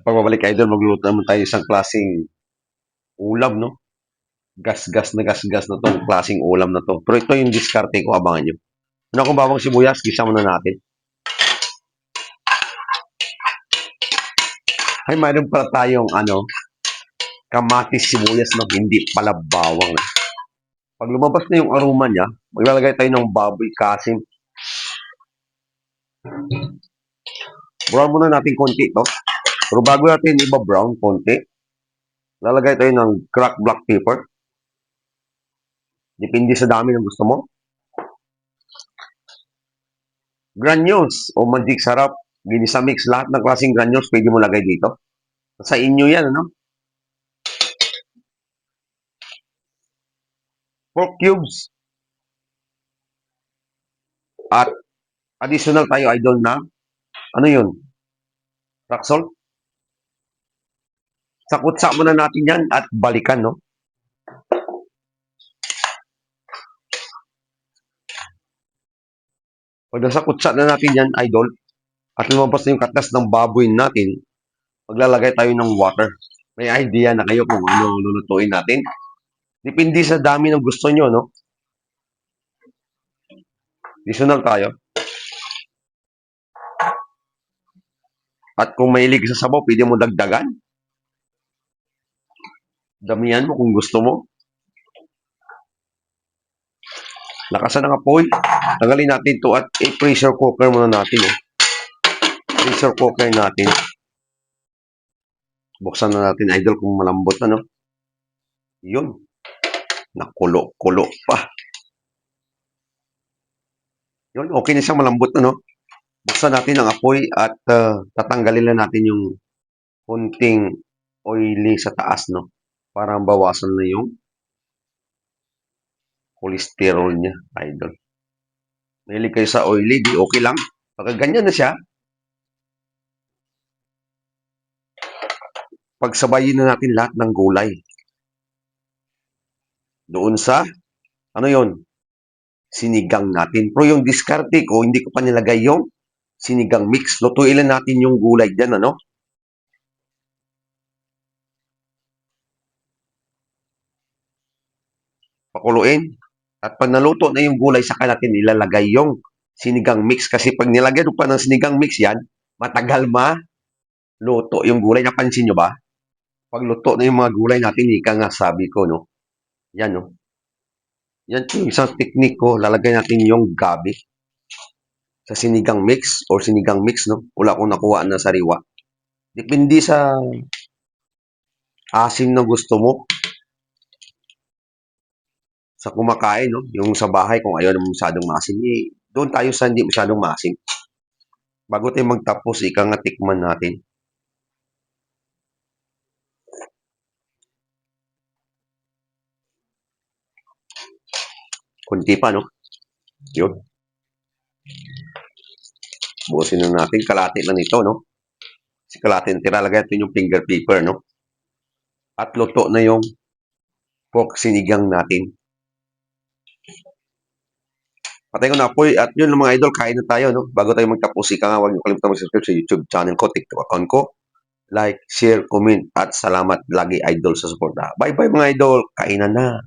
Pagbabalik idol, magluto naman tayo isang klaseng ulam, no? Gas-gas na gas-gas na tong klaseng ulam na to. Pero ito yung diskarte ko, abangan nyo. Ano kung bawang sibuyas, gisa muna natin. Ay, mayroon pala tayong, kamatis sibuyas na hindi pala bawang. Pag lumabas na yung aroma niya, maglalagay tayo ng baboy kasim. Brown muna natin konti ito. Pero bago natin iba-brown konti, lalagay tayo ng cracked black pepper. Depende sa dami ng gusto mo. Granules o magic sarap, ginisa mix, lahat ng klaseng granules pwede mo lagay dito. Sa inyo yan, ano? Pork cubes. At additional tayo, idol, na ano yun? Rock salt. Sakutsa muna natin yan at balikan, no? Pag nasakutsa na natin yan, idol, at lumabas na yung katas ng baboy natin, maglalagay tayo ng water. May idea na kayo kung ano lulutuin natin? Depende sa dami ng gusto nyo, no? Additional tayo. At kung mahilig sa sabaw, pwede mo dagdagan. Damihan mo kung gusto mo. Lakasan ng apoy. Tanggalin natin to at i-pressure cooker muna natin. Pressure cooker natin. Buksan na natin, idol, kung malambot na, no? Yun. Nakulo-kulo pa. Yun, okay na siyang malambot na, no? Buksan natin ang apoy at tatanggalin na natin yung kunting oily sa taas, no? Para bawasan na yung cholesterol niya, idol. Mahilig kayo sa oily, di okay lang. Pagka ganyan na siya, pagsabayin na natin lahat ng gulay. Doon sa, ano yon, sinigang natin. Pero yung diskarte ko, hindi ko pa nilagay yung sinigang mix. Lutuin lang natin yung gulay dyan, ano? Pakuluin. At pag naluto na yung gulay, saka natin ilalagay yung sinigang mix. Kasi pag nilagay pa ng sinigang mix yan, matagal luto yung gulay. Napansin nyo ba? Pag luto na yung mga gulay natin, ika nga sabi ko, no? Yan, no? Yan yung isang technique ko. Lalagay natin yung gabi sa sinigang mix or sinigang mix, no? Wala akong nakuha na sariwa. Depende sa asim na gusto mo. Sa kumakain, no? Yung sa bahay, kung ayaw naman masyadong maasim, doon tayo sa hindi masyadong maasim. Bago tayo magtapos, ika nga tikman natin. Kunti pa, no? Yun. Buusin na natin. Kalate lang ito, no? Kasi kalate na tilalagay natin yung finger paper, no? At luto na yung pork sinigang natin. Patay ko na apoy. At yun mga idol, kain na tayo, no? Bago tayo magtapos, ika nga, huwag niyo kalimutan mag-subscribe sa YouTube channel ko, TikTok account ko. Like, share, comment, at salamat lagi idol sa suporta. Bye-bye mga idol. Kainan na.